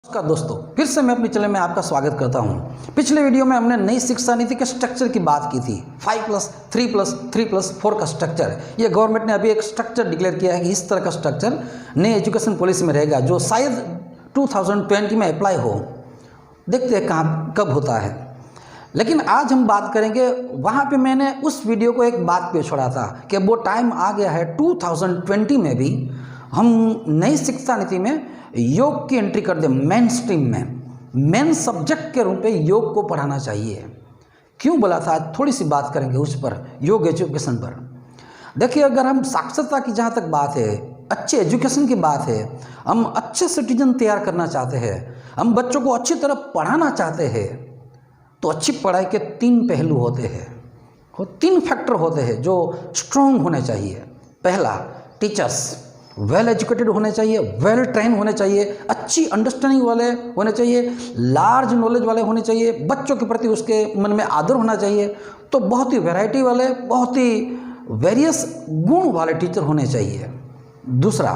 नमस्कार दोस्तों, फिर से मैं अपने चैनल में आपका स्वागत करता हूं। पिछले वीडियो में हमने नई शिक्षा नीति के स्ट्रक्चर की बात की थी। 5+3+3+4 का स्ट्रक्चर। ये गवर्नमेंट ने अभी एक स्ट्रक्चर डिक्लेयर किया है कि इस तरह का स्ट्रक्चर नई एजुकेशन पॉलिसी में रहेगा, जो शायद 2020 में अप्लाई हो। देखते हैं कहाँ कब होता है। लेकिन आज हम बात करेंगे, वहाँ पे मैंने उस वीडियो को एक बात पे छोड़ा था कि वो टाइम आ गया है 2020 में भी हम नई शिक्षा नीति में योग की एंट्री कर दें। मेन स्ट्रीम में मेन सब्जेक्ट के रूप में योग को पढ़ाना चाहिए। क्यों बोला था, थोड़ी सी बात करेंगे उस पर, योग एजुकेशन पर। देखिए, अगर हम साक्षरता की जहाँ तक बात है, अच्छे एजुकेशन की बात है, हम अच्छे सिटीजन तैयार करना चाहते हैं, हम बच्चों को अच्छी तरह पढ़ाना चाहते हैं, तो अच्छी पढ़ाई के 3 पहलू होते हैं, वो 3 फैक्टर होते हैं जो स्ट्रॉन्ग होने चाहिए। पहला, टीचर्स वेल एजुकेटेड होने चाहिए, वेल ट्रेन होने चाहिए, अच्छी अंडरस्टैंडिंग वाले होने चाहिए, लार्ज नॉलेज वाले होने चाहिए, बच्चों के प्रति उसके मन में आदर होना चाहिए। तो बहुत ही वैरायटी वाले, बहुत ही वेरियस गुण वाले टीचर होने चाहिए। दूसरा,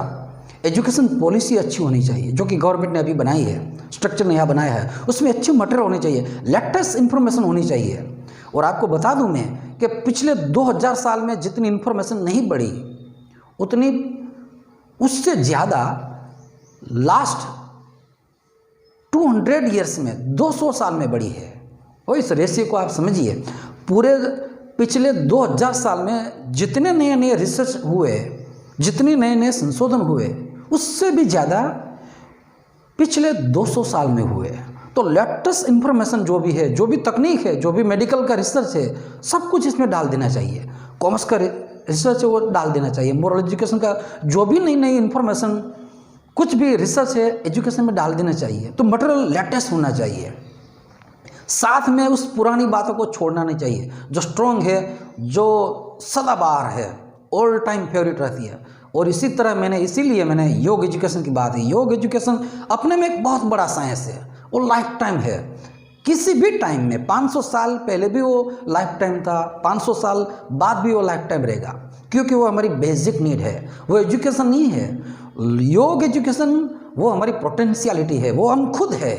एजुकेशन पॉलिसी अच्छी होनी चाहिए, जो कि गवर्नमेंट ने अभी बनाई है, स्ट्रक्चर नया बनाया है, उसमें अच्छी मटेरियल होनी चाहिए, लेटेस्ट इन्फॉर्मेशन होनी चाहिए। और आपको बता दूं मैं कि पिछले 2000 साल में जितनी इन्फॉर्मेशन नहीं बढ़ी, उतनी उससे ज़्यादा लास्ट 200 ईयर्स में, 200 साल में बढ़ी है। और इस रेशियो को आप समझिए, पूरे पिछले 2000 साल में जितने नए नए रिसर्च हुए, जितने नए नए संशोधन हुए, उससे भी ज़्यादा पिछले 200 साल में हुए। तो लेटेस्ट इन्फॉर्मेशन जो भी है, जो भी तकनीक है, जो भी मेडिकल का रिसर्च है, सब कुछ इसमें डाल देना चाहिए। कॉमर्स का रिसर्च है वो डाल देना चाहिए। मोरल एजुकेशन का जो भी नई नई इन्फॉर्मेशन, कुछ भी रिसर्च है, एजुकेशन में डाल देना चाहिए। तो मटेरियल लेटेस्ट होना चाहिए। साथ में उस पुरानी बातों को छोड़ना नहीं चाहिए, जो स्ट्रॉन्ग है, जो सदाबहार है, ऑल टाइम फेवरेट रहती है। और इसीलिए मैंने योग एजुकेशन की बात है। योग एजुकेशन अपने में एक बहुत बड़ा साइंस है, वो लाइफ टाइम है। किसी भी टाइम में, 500 साल पहले भी वो लाइफ टाइम था, 500 साल बाद भी वो लाइफ टाइम रहेगा, क्योंकि वो हमारी बेसिक नीड है। वो एजुकेशन नहीं है, योग एजुकेशन वो हमारी पोटेंशियलिटी है, वो हम खुद है।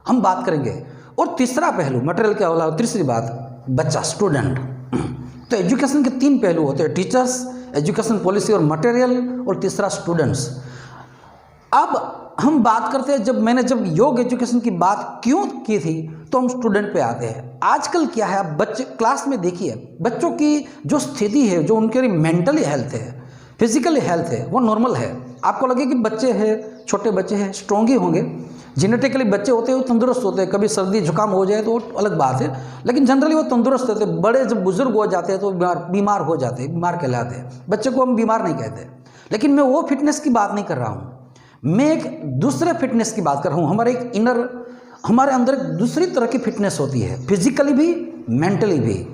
हम बात करेंगे। और तीसरा पहलू, मटेरियल के अलावा तीसरी बात, बच्चा, स्टूडेंट। तो एजुकेशन के 3 पहलू होते हैं, टीचर्स, एजुकेशन पॉलिसी और मटेरियल, और तीसरा स्टूडेंट्स। अब हम बात करते हैं, मैंने जब योग एजुकेशन की बात क्यों की थी, तो हम स्टूडेंट पे आते हैं। आजकल क्या है, आप बच्चे क्लास में देखिए, बच्चों की जो स्थिति है, जो उनके मेंटली हेल्थ है, फिजिकली हेल्थ है, वो नॉर्मल है। आपको लगे कि बच्चे हैं, छोटे बच्चे हैं, स्ट्रॉन्ग ही होंगे। जेनेटिकली बच्चे होते हैं वो तंदुरुस्त होते हैं, कभी सर्दी जुकाम हो जाए तो अलग बात है, लेकिन जनरली वो तंदुरुस्त होते हैं। बड़े जब बुजुर्ग हो जाते हैं तो बीमार हो जाते हैं, बीमार कहलाते हैं। बच्चे को हम बीमार नहीं कहते। लेकिन मैं वो फिटनेस की बात नहीं कर रहा हूँ, मैं एक दूसरे फिटनेस की बात कर रहा हूँ। हमारे अंदर एक दूसरी तरह की फिटनेस होती है, फिजिकली भी, मेंटली भी।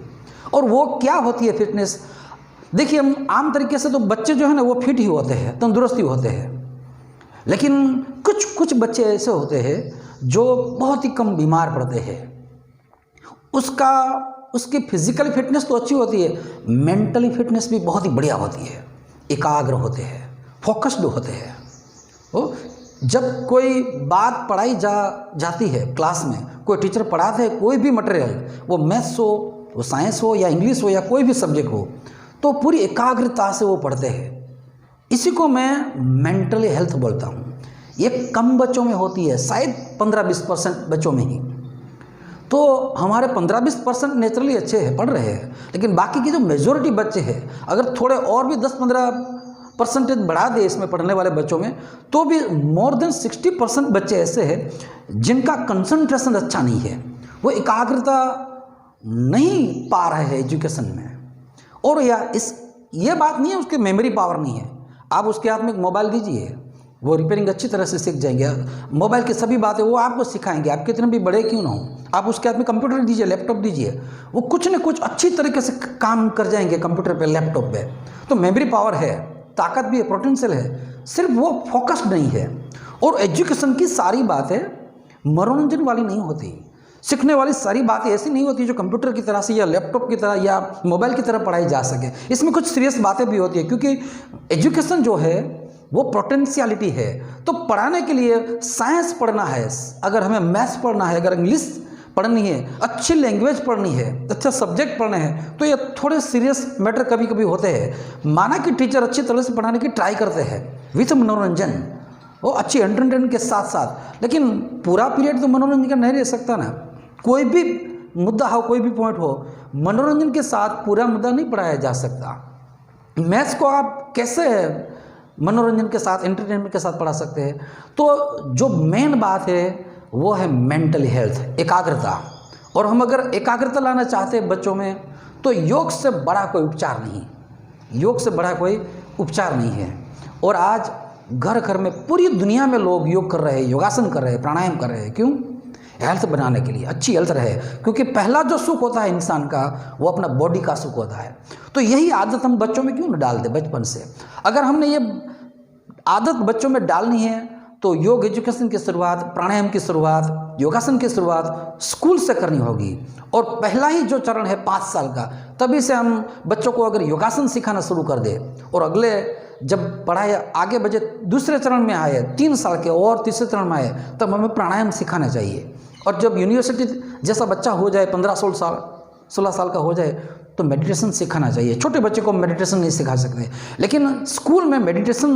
और वो क्या होती है फिटनेस? देखिए, हम आम तरीके से तो बच्चे जो है ना, वो फिट ही होते हैं, तंदुरुस्त ही होते हैं। लेकिन कुछ बच्चे ऐसे होते हैं जो बहुत ही कम बीमार पड़ते हैं। उसकी फिजिकल फिटनेस तो अच्छी होती है, मेंटली फिटनेस भी बहुत ही बढ़िया होती है। एकाग्र होते हैं, फोकस्ड होते हैं। जब कोई बात पढ़ाई जाती है क्लास में, कोई टीचर पढ़ाते हैं कोई भी मटेरियल, वो मैथ्स हो, वो साइंस हो, या इंग्लिश हो, या कोई भी सब्जेक्ट हो, तो पूरी एकाग्रता से वो पढ़ते हैं। इसी को मैं मेंटली हेल्थ बोलता हूँ। ये कम बच्चों में होती है, शायद 15-20% बच्चों में ही। तो हमारे 15-20% नेचुरली अच्छे हैं, पढ़ रहे हैं, लेकिन बाकी की जो मेजॉरिटी बच्चे हैं, अगर थोड़े और भी 10-15% बढ़ा दे इसमें पढ़ने वाले बच्चों में, तो भी मोर देन 60% बच्चे ऐसे हैं जिनका कंसंट्रेशन अच्छा नहीं है, वो एकाग्रता नहीं पा रहे हैं एजुकेशन में। और ये बात नहीं है उसकी मेमोरी पावर नहीं है। आप उसके हाथ में एक मोबाइल दीजिए, वो रिपेयरिंग अच्छी तरह से सीख जाएंगे। मोबाइल की सभी बातें वो आपको सिखाएंगे, आप कितने भी बड़े क्यों ना हो। आप उसके हाथ में कंप्यूटर दीजिए, लैपटॉप दीजिए, वो कुछ न कुछ अच्छी तरीके से काम कर जाएंगे कंप्यूटर पे, लैपटॉप पे। तो मेमोरी पावर है, ताकत भी है, पोटेंशियल है, सिर्फ वो फोकस्ड नहीं है। और एजुकेशन की सारी बातें मनोरंजन वाली नहीं होती, सीखने वाली सारी बातें ऐसी नहीं होती जो कंप्यूटर की तरह से, या लैपटॉप की तरह, या मोबाइल की तरह पढ़ाई जा सके। इसमें कुछ सीरियस बातें भी होती है, क्योंकि एजुकेशन जो है वो पोटेंशियलिटी है। तो पढ़ाने के लिए साइंस पढ़ना है, अगर हमें मैथ्स पढ़ना है, अगर इंग्लिश पढ़नी है, अच्छी लैंग्वेज पढ़नी है, अच्छा सब्जेक्ट पढ़ने हैं, तो ये थोड़े सीरियस मैटर कभी कभी होते हैं। माना कि टीचर अच्छी तरह से पढ़ाने की ट्राई करते हैं विथ मनोरंजन, वो अच्छी एंटरटेनमेंट के साथ साथ, लेकिन पूरा पीरियड तो मनोरंजन का नहीं रह सकता ना। कोई भी मुद्दा हो, कोई भी पॉइंट हो, मनोरंजन के साथ पूरा मुद्दा नहीं पढ़ाया जा सकता। मैथ्स को आप कैसे मनोरंजन के साथ, एंटरटेनमेंट के साथ पढ़ा सकते हैं? तो जो मेन बात है वो है मेंटल हेल्थ, एकाग्रता। और हम अगर एकाग्रता लाना चाहते हैं बच्चों में, तो योग से बड़ा कोई उपचार नहीं, योग से बड़ा कोई उपचार नहीं है। और आज घर घर में पूरी दुनिया में लोग योग कर रहे हैं, योगासन कर रहे हैं, प्राणायाम कर रहे हैं। क्यों? हेल्थ बनाने के लिए, अच्छी हेल्थ रहे। क्योंकि पहला जो सुख होता है इंसान का, वो अपना बॉडी का सुख होता है। तो यही आदत हम बच्चों में क्यों न डाल दें बचपन से? अगर हमने ये आदत बच्चों में डालनी है, तो योग एजुकेशन की शुरुआत, प्राणायाम की शुरुआत, योगासन की शुरुआत स्कूल से करनी होगी। और पहला ही जो चरण है 5 साल का, तभी से हम बच्चों को अगर योगासन सिखाना शुरू कर दे, और अगले जब पढ़ाई आगे बजे दूसरे चरण में आए, 3 साल के और तीसरे चरण में आए, तब हमें प्राणायाम सिखाना चाहिए। और जब यूनिवर्सिटी जैसा बच्चा हो जाए, 15-16 साल का हो जाए, तो मेडिटेशन सिखाना चाहिए। छोटे बच्चे को मेडिटेशन नहीं सिखा सकते, लेकिन स्कूल में मेडिटेशन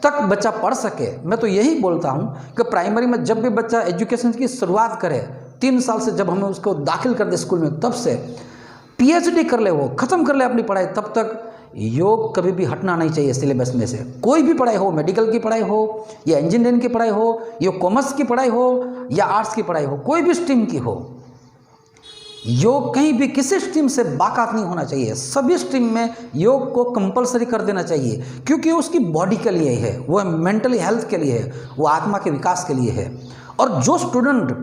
तक बच्चा पढ़ सके। मैं तो यही बोलता हूँ कि प्राइमरी में जब भी बच्चा एजुकेशन की शुरुआत करे, 3 साल से जब हमें उसको दाखिल कर दे स्कूल में, तब से PhD कर ले, वो ख़त्म कर ले अपनी पढ़ाई, तब तक योग कभी भी हटना नहीं चाहिए सिलेबस में से। कोई भी पढ़ाई हो, मेडिकल की पढ़ाई हो या इंजीनियरिंग की पढ़ाई हो या कॉमर्स की पढ़ाई हो या आर्ट्स की पढ़ाई हो, कोई भी स्ट्रीम की हो, योग कहीं भी किसी स्ट्रीम से बाकात नहीं होना चाहिए। सभी स्ट्रीम में योग को कंपलसरी कर देना चाहिए, क्योंकि उसकी बॉडी के लिए है, वो मेंटली हेल्थ के लिए है, वो आत्मा के विकास के लिए है। और जो स्टूडेंट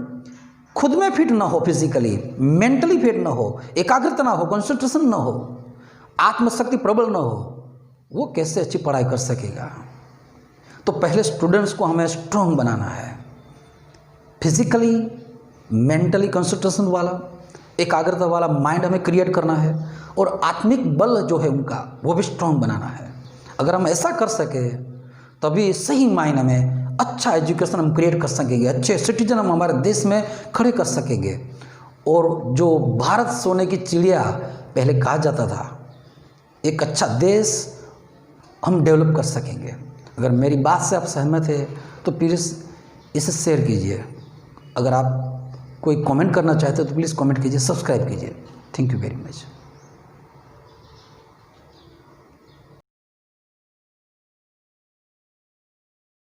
खुद में फिट ना हो, फिजिकली मेंटली फिट ना हो, एकाग्रता ना हो, कंसंट्रेशन ना हो, आत्मशक्ति प्रबल ना हो, वो कैसे अच्छी पढ़ाई कर सकेगा? तो पहले स्टूडेंट्स को हमें स्ट्रांग बनाना है, फिजिकली, मेंटली कंसंट्रेशन वाला, एकाग्रता वाला माइंड हमें क्रिएट करना है, और आत्मिक बल जो है उनका, वो भी स्ट्रांग बनाना है। अगर हम ऐसा कर सके, तभी सही मायने में अच्छा एजुकेशन हम क्रिएट कर सकेंगे, अच्छे सिटीजन हम हमारे देश में खड़े कर सकेंगे। और जो भारत सोने की चिड़िया पहले कहा जाता था, एक अच्छा देश हम डेवलप कर सकेंगे। अगर मेरी बात से आप सहमत है तो प्लीज़ इसे शेयर कीजिए। अगर आप कोई कमेंट करना चाहते हो तो प्लीज़ कमेंट कीजिए, सब्सक्राइब कीजिए। Thank you very much.